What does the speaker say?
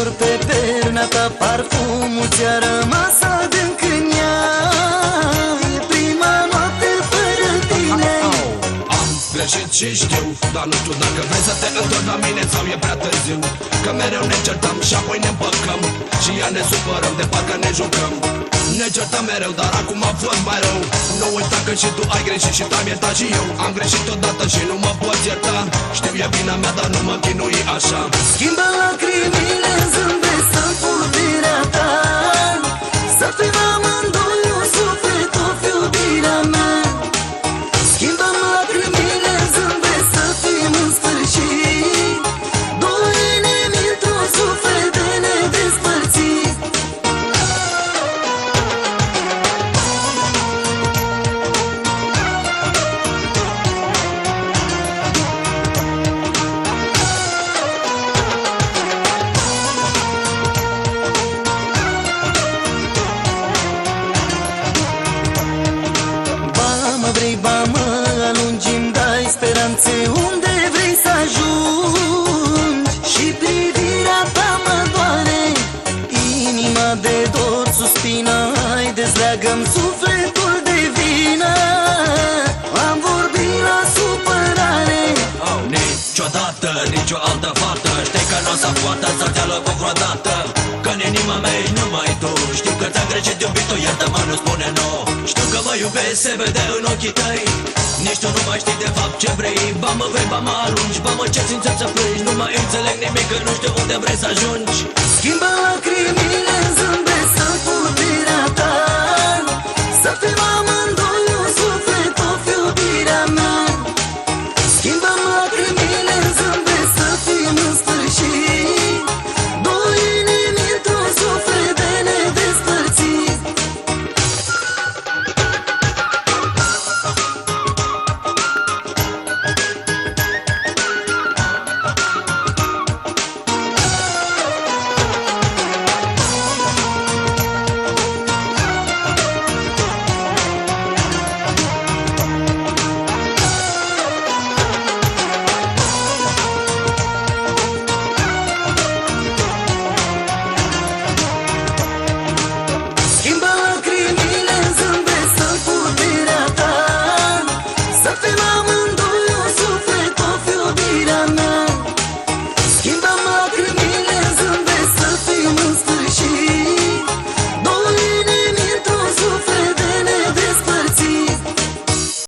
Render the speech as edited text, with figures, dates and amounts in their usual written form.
flori pe perna ta, parfumul ți-a rămas adânc în ea. E prima noapte fără tine. Am greșit și știu, dar nu știu dacă vrei să te întorci la mine sau e prea târziu. Că mereu ne certăm și apoi ne împăcăm și ea ne supărăm de parcă ne jucăm. Ne certăm mereu, dar acum a fost mai rău. Nu uita că și tu ai greșit și te-am iertat și eu. Am greșit odată și nu mă pot ierta. Știu e vina mea, dar nu mă chinui așa. Schimbă lacrimile în zâmbet, să puterea ta. Să fim amândoi un suflet, o iubirea mea. Schimbă lacrimile în zâmbet, să fim în sfârșit doi inimi într-un suflet de nedespărțit. Vrei, ba mă alungi, îmi dai speranțe unde vrei să ajungi. Și privirea ta mă doare, inima de dor suspină. Hai, dezleagă-mi sufletul de vină. Am vorbit la supărare. Niciodată, nicio altă fată știi că n-o să poată să te alăpă vreodată. Că în inima mea ești numai tu. Știu că ți-am greșit iubitul, iartă-mă, nu spune nu. Știu că mă iubesc, se vede în ochii tăi. Nici tu nu mai știi de fapt ce vrei. Ba mă vrei, ba mă arunci, ba mă ce simți să plângi. Nu mai înțeleg nimic, că nu știu unde vrei să ajungi. Schimbă lacrimile în zâmbet, să puterea ta. Să fim amândoi